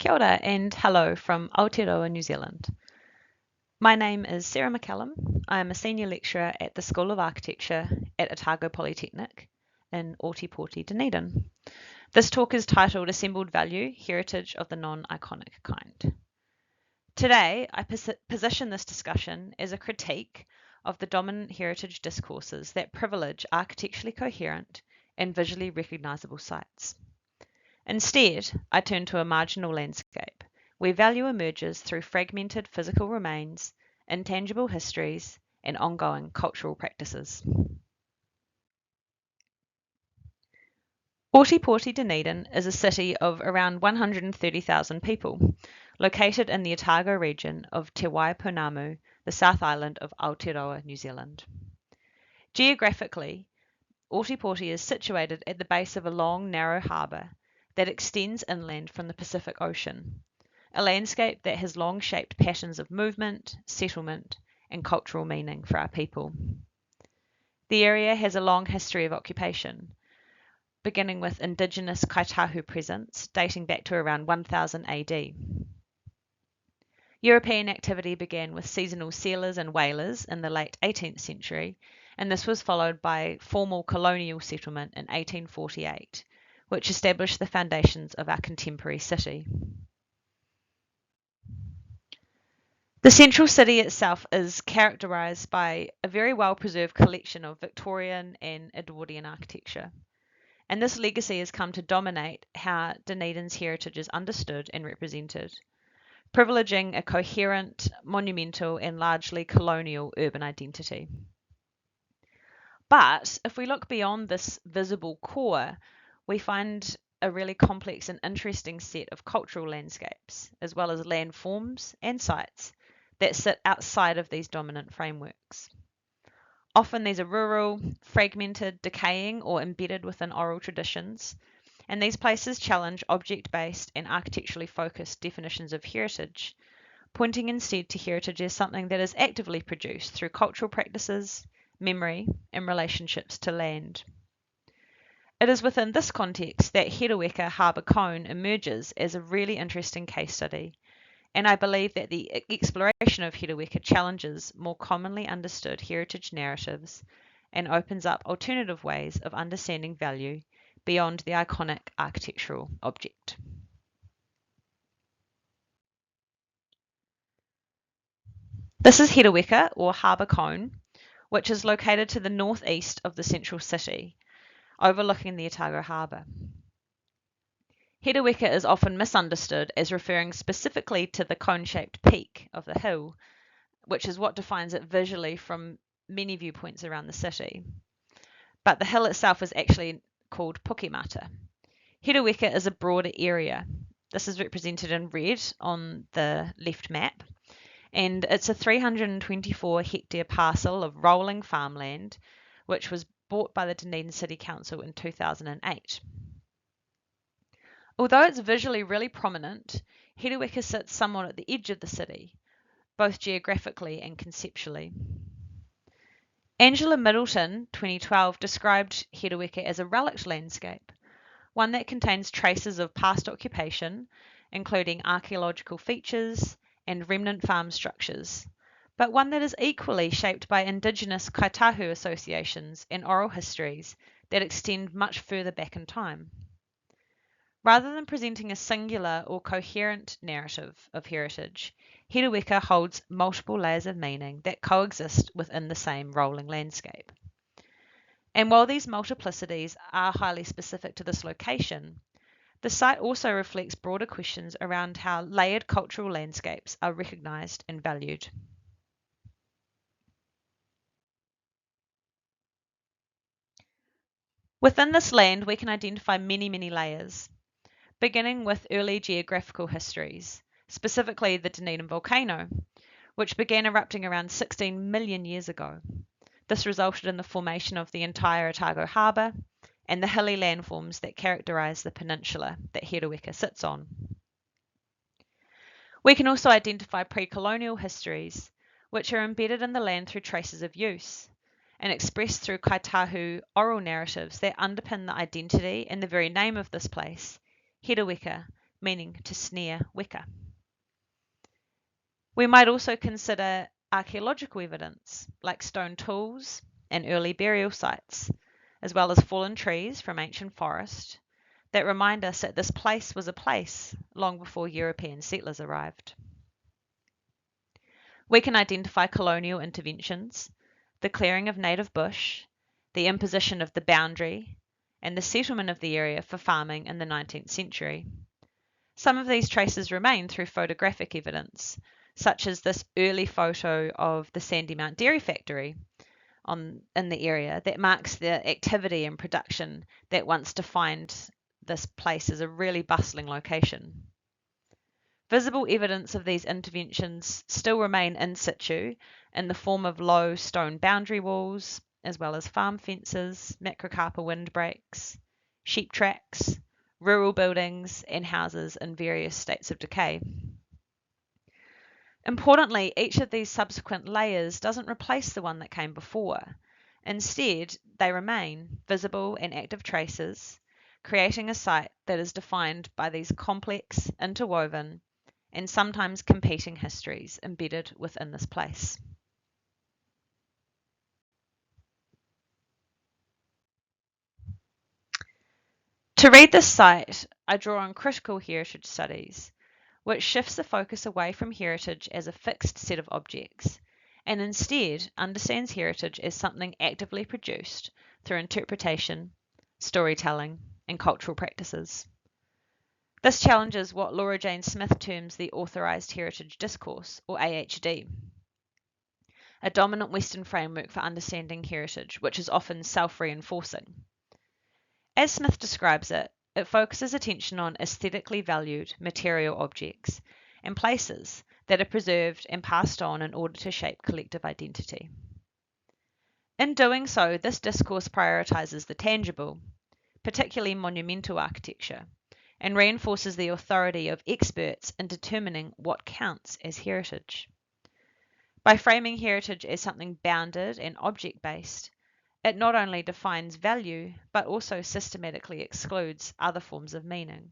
Kia ora and hello from Aotearoa, New Zealand. My name is Sarah McCallum. I am a senior lecturer at the School of Architecture at Otago Polytechnic in Ōtepoti, Dunedin. This talk is titled Assembled Value, Heritage of the Non-Iconic Kind. Today, I position this discussion as a critique of the dominant heritage discourses that privilege architecturally coherent and visually recognisable sites. Instead, I turn to a marginal landscape, where value emerges through fragmented physical remains, intangible histories, and ongoing cultural practices. Ōtepoti, Dunedin is a city of around 130,000 people, located in the Otago region of Te Waipounamu, the South Island of Aotearoa, New Zealand. Geographically, Ōtepoti is situated at the base of a long, narrow harbour that extends inland from the Pacific Ocean, a landscape that has long shaped patterns of movement, settlement, and cultural meaning for our people. The area has a long history of occupation, beginning with indigenous kaitahu presence dating back to around 1000 AD. European activity began with seasonal sealers and whalers in the late 18th century, and this was followed by formal colonial settlement in 1848, which established the foundations of our contemporary city. The central city itself is characterised by a very well-preserved collection of Victorian and Edwardian architecture, and this legacy has come to dominate how Dunedin's heritage is understood and represented, privileging a coherent, monumental, and largely colonial urban identity. But if we look beyond this visible core, we find a really complex and interesting set of cultural landscapes, as well as landforms and sites that sit outside of these dominant frameworks. Often these are rural, fragmented, decaying, or embedded within oral traditions, and these places challenge object-based and architecturally focused definitions of heritage, pointing instead to heritage as something that is actively produced through cultural practices, memory, and relationships to land. It is within this context that Hereweka Harbour Cone emerges as a really interesting case study, and I believe that the exploration of Hereweka challenges more commonly understood heritage narratives and opens up alternative ways of understanding value beyond the iconic architectural object. This is Hereweka, or Harbour Cone, which is located to the northeast of the central city, overlooking the Otago Harbour. Hereweka is often misunderstood as referring specifically to the cone-shaped peak of the hill, which is what defines it visually from many viewpoints around the city. But the hill itself is actually called Pukemata. Hereweka is a broader area. This is represented in red on the left map, and it's a 324 hectare parcel of rolling farmland, which was bought by the Dunedin City Council in 2008. Although it's visually really prominent, Hereweka sits somewhat at the edge of the city, both geographically and conceptually. Angela Middleton, 2012, described Hereweka as a relict landscape, one that contains traces of past occupation, including archaeological features and remnant farm structures, but one that is equally shaped by indigenous kaitahu associations and oral histories that extend much further back in time. Rather than presenting a singular or coherent narrative of heritage, Hereweka holds multiple layers of meaning that coexist within the same rolling landscape. And while these multiplicities are highly specific to this location, the site also reflects broader questions around how layered cultural landscapes are recognised and valued. Within this land, we can identify many layers, beginning with early geographical histories, specifically the Dunedin volcano, which began erupting around 16 million years ago. This resulted in the formation of the entire Otago Harbour and the hilly landforms that characterise the peninsula that Hereweka sits on. We can also identify pre-colonial histories, which are embedded in the land through traces of use, and expressed through kaitahu oral narratives that underpin the identity and the very name of this place, Hereweka, meaning to snare weka. We might also consider archaeological evidence, like stone tools and early burial sites, as well as fallen trees from ancient forest, that remind us that this place was a place long before European settlers arrived. We can identify colonial interventions, the clearing of native bush, the imposition of the boundary, and the settlement of the area for farming in the 19th century. Some of these traces remain through photographic evidence, such as this early photo of the Sandymount Dairy Factory in the area that marks the activity and production that once defined this place as a really bustling location. Visible evidence of these interventions still remain in situ in the form of low stone boundary walls, as well as farm fences, macrocarpa windbreaks, sheep tracks, rural buildings, and houses in various states of decay. Importantly, each of these subsequent layers doesn't replace the one that came before. Instead, they remain visible and active traces, creating a site that is defined by these complex, interwoven, and sometimes competing histories embedded within this place. To read this site, I draw on critical heritage studies, which shifts the focus away from heritage as a fixed set of objects, and instead understands heritage as something actively produced through interpretation, storytelling, and cultural practices. This challenges what Laura Jane Smith terms the authorized heritage discourse, or AHD, a dominant Western framework for understanding heritage, which is often self-reinforcing. As Smith describes it, it focuses attention on aesthetically valued material objects and places that are preserved and passed on in order to shape collective identity. In doing so, this discourse prioritizes the tangible, particularly monumental architecture, and reinforces the authority of experts in determining what counts as heritage. By framing heritage as something bounded and object-based, it not only defines value, but also systematically excludes other forms of meaning.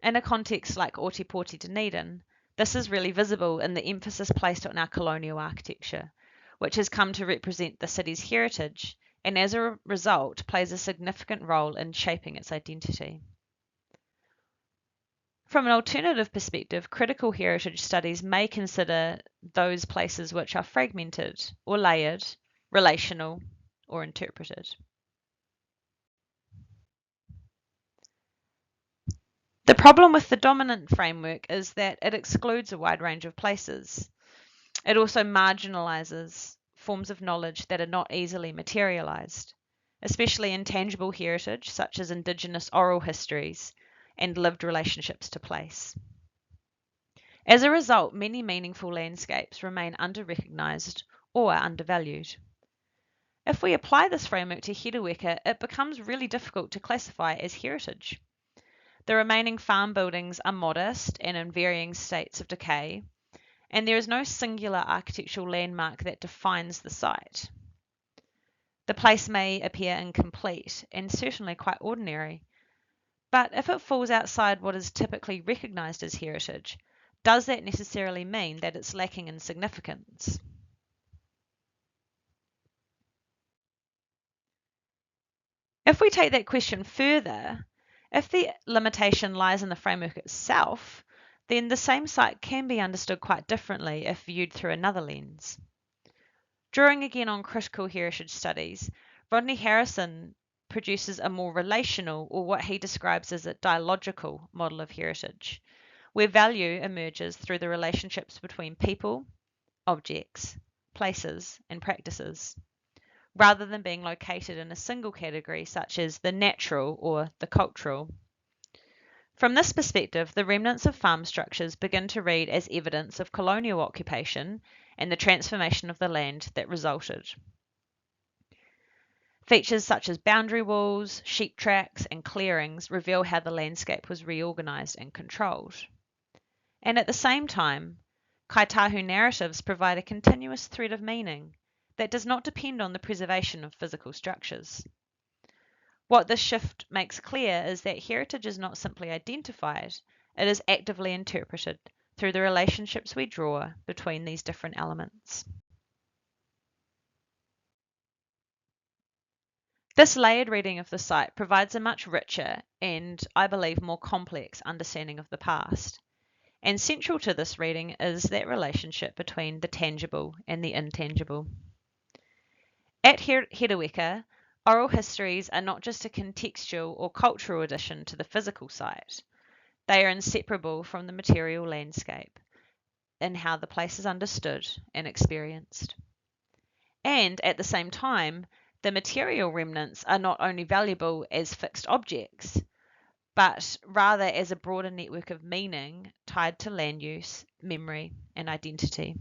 In a context like Ōtepoti Dunedin, this is really visible in the emphasis placed on our colonial architecture, which has come to represent the city's heritage and as a result plays a significant role in shaping its identity. From an alternative perspective, critical heritage studies may consider those places which are fragmented or layered, relational, or interpreted. The problem with the dominant framework is that it excludes a wide range of places. It also marginalizes forms of knowledge that are not easily materialized, especially intangible heritage such as Indigenous oral histories and lived relationships to place. As a result, many meaningful landscapes remain under-recognized or undervalued. If we apply this framework to Hereweka, it becomes really difficult to classify as heritage. The remaining farm buildings are modest and in varying states of decay, and there is no singular architectural landmark that defines the site. The place may appear incomplete and certainly quite ordinary, but if it falls outside what is typically recognised as heritage, does that necessarily mean that it's lacking in significance? If we take that question further, if the limitation lies in the framework itself, then the same site can be understood quite differently if viewed through another lens. Drawing again on critical heritage studies, Rodney Harrison produces a more relational, or what he describes as a dialogical model of heritage, where value emerges through the relationships between people, objects, places, and practices, rather than being located in a single category such as the natural or the cultural. From this perspective, the remnants of farm structures begin to read as evidence of colonial occupation and the transformation of the land that resulted. Features such as boundary walls, sheep tracks, and clearings reveal how the landscape was reorganised and controlled. And at the same time, kaitahu narratives provide a continuous thread of meaning that does not depend on the preservation of physical structures. What this shift makes clear is that heritage is not simply identified, it is actively interpreted through the relationships we draw between these different elements. This layered reading of the site provides a much richer and, I believe, more complex understanding of the past. And central to this reading is that relationship between the tangible and the intangible. At Hedeweka, oral histories are not just a contextual or cultural addition to the physical site. They are inseparable from the material landscape in how the place is understood and experienced. And at the same time, the material remnants are not only valuable as fixed objects, but rather as a broader network of meaning tied to land use, memory, and identity.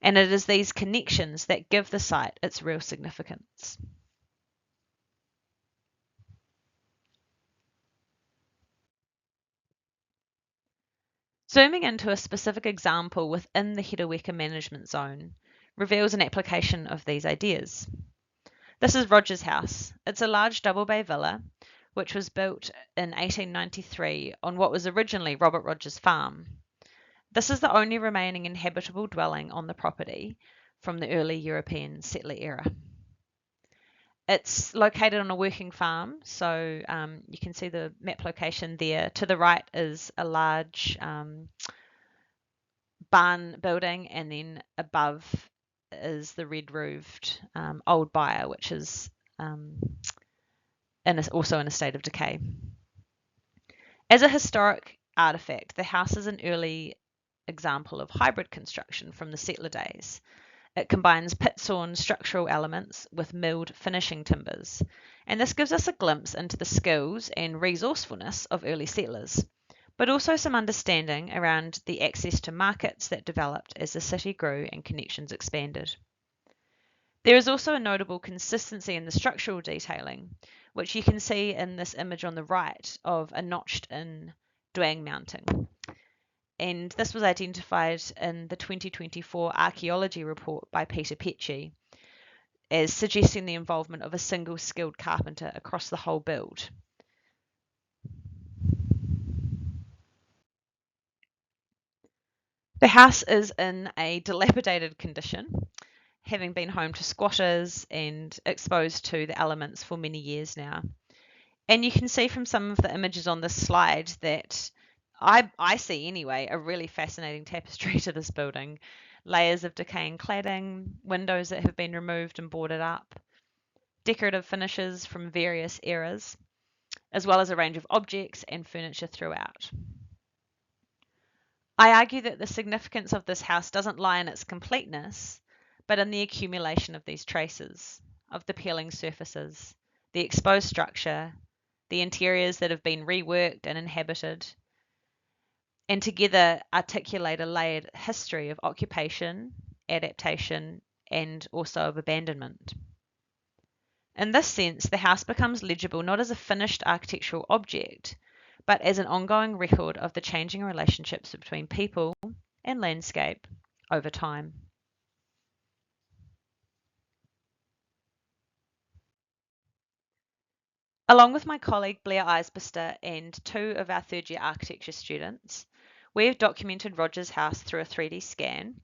And it is these connections that give the site its real significance. Zooming into a specific example within the Hedeweka management zone reveals an application of these ideas. This is Rogers House. It's a large double bay villa which was built in 1893 on what was originally Robert Rogers' farm. This is the only remaining inhabitable dwelling on the property from the early European settler era. It's located on a working farm, so you can see the map location there. To the right is a large barn building, and then above is the red roofed old byre, which is also in a state of decay. As a historic artefact, the house is an early example of hybrid construction from the settler days. It combines pit-sawn structural elements with milled finishing timbers, and this gives us a glimpse into the skills and resourcefulness of early settlers, but also some understanding around the access to markets that developed as the city grew and connections expanded. There is also a notable consistency in the structural detailing, which you can see in this image on the right of a notched-in dwang mounting. And this was identified in the 2024 archaeology report by Peter Pecci as suggesting the involvement of a single skilled carpenter across the whole build. The house is in a dilapidated condition, having been home to squatters and exposed to the elements for many years now. And you can see from some of the images on this slide that I see anyway, a really fascinating tapestry to this building. Layers of decaying cladding, windows that have been removed and boarded up, decorative finishes from various eras, as well as a range of objects and furniture throughout. I argue that the significance of this house doesn't lie in its completeness, but in the accumulation of these traces, of the peeling surfaces, the exposed structure, the interiors that have been reworked and inhabited, and together articulate a layered history of occupation, adaptation, and also of abandonment. In this sense, the house becomes legible not as a finished architectural object, but as an ongoing record of the changing relationships between people and landscape over time. Along with my colleague Blair Eisbister and two of our third year architecture students, we have documented Rogers House through a 3D scan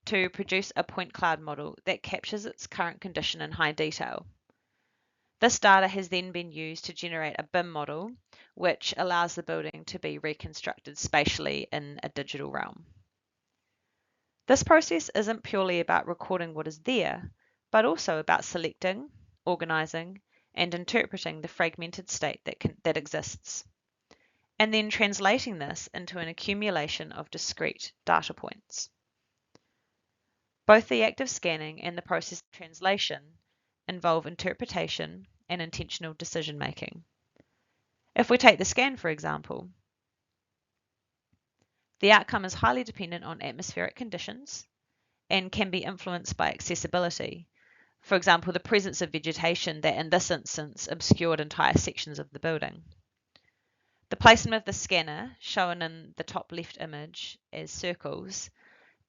to produce a point cloud model that captures its current condition in high detail. This data has then been used to generate a BIM model, which allows the building to be reconstructed spatially in a digital realm. This process isn't purely about recording what is there, but also about selecting, organising, and interpreting the fragmented state that exists, and then translating this into an accumulation of discrete data points. Both the act of scanning and the process of translation involve interpretation and intentional decision making. If we take the scan, for example, the outcome is highly dependent on atmospheric conditions and can be influenced by accessibility. For example, the presence of vegetation that in this instance obscured entire sections of the building. The placement of the scanner, shown in the top left image as circles,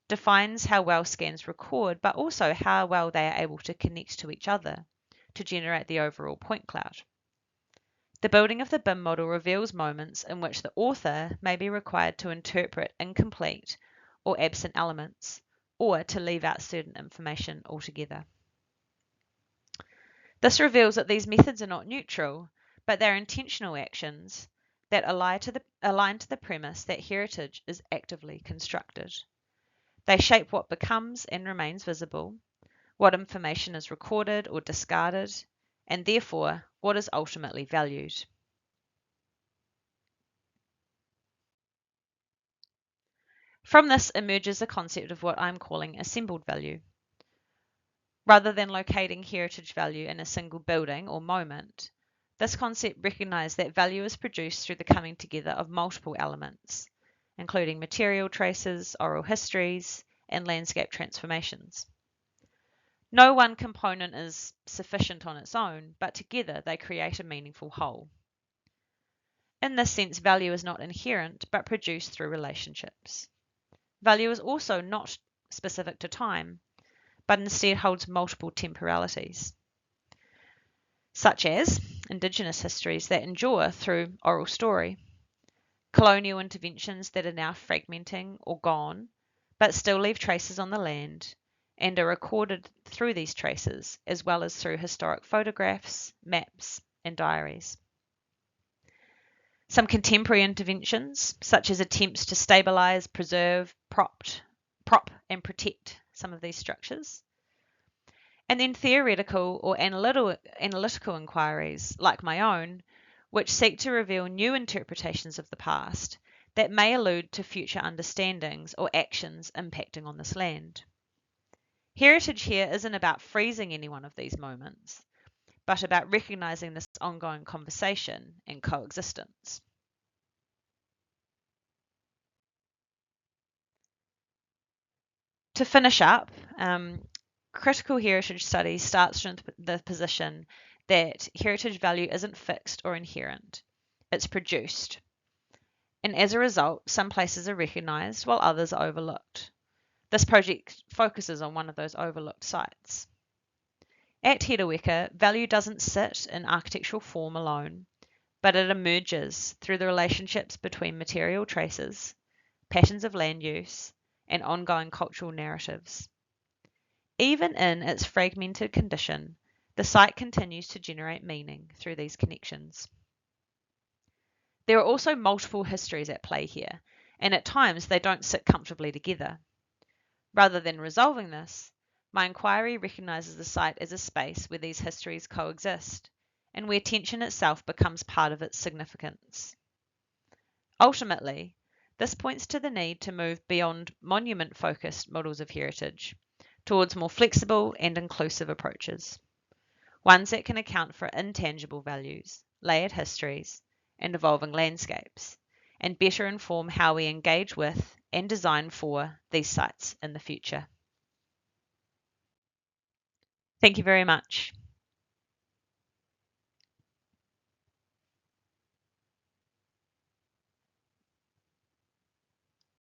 defines how well scans record, but also how well they are able to connect to each other to generate the overall point cloud. The building of the BIM model reveals moments in which the author may be required to interpret incomplete or absent elements, or to leave out certain information altogether. This reveals that these methods are not neutral, but they're intentional actions that align to the premise that heritage is actively constructed. They shape what becomes and remains visible, what information is recorded or discarded, and therefore what is ultimately valued. From this emerges the concept of what I'm calling assembled value. Rather than locating heritage value in a single building or moment, this concept recognizes that value is produced through the coming together of multiple elements, including material traces, oral histories, and landscape transformations. No one component is sufficient on its own, but together they create a meaningful whole. In this sense, value is not inherent, but produced through relationships. Value is also not specific to time, but instead holds multiple temporalities, such as Indigenous histories that endure through oral story, colonial interventions that are now fragmenting or gone, but still leave traces on the land, and are recorded through these traces, as well as through historic photographs, maps, and diaries. Some contemporary interventions, such as attempts to stabilize, preserve, prop, and protect some of these structures. And then theoretical or analytical inquiries, like my own, which seek to reveal new interpretations of the past that may allude to future understandings or actions impacting on this land. Heritage here isn't about freezing any one of these moments, but about recognizing this ongoing conversation and coexistence. To finish up, critical heritage study starts from the position that heritage value isn't fixed or inherent, it's produced. And as a result, some places are recognised while others are overlooked. This project focuses on one of those overlooked sites. At Te Raweka, value doesn't sit in architectural form alone, but it emerges through the relationships between material traces, patterns of land use, and ongoing cultural narratives. Even in its fragmented condition, the site continues to generate meaning through these connections. There are also multiple histories at play here, and at times they don't sit comfortably together. Rather than resolving this, my inquiry recognises the site as a space where these histories coexist, and where tension itself becomes part of its significance. Ultimately, this points to the need to move beyond monument-focused models of heritage towards more flexible and inclusive approaches, ones that can account for intangible values, layered histories, and evolving landscapes, and better inform how we engage with and design for these sites in the future. Thank you very much.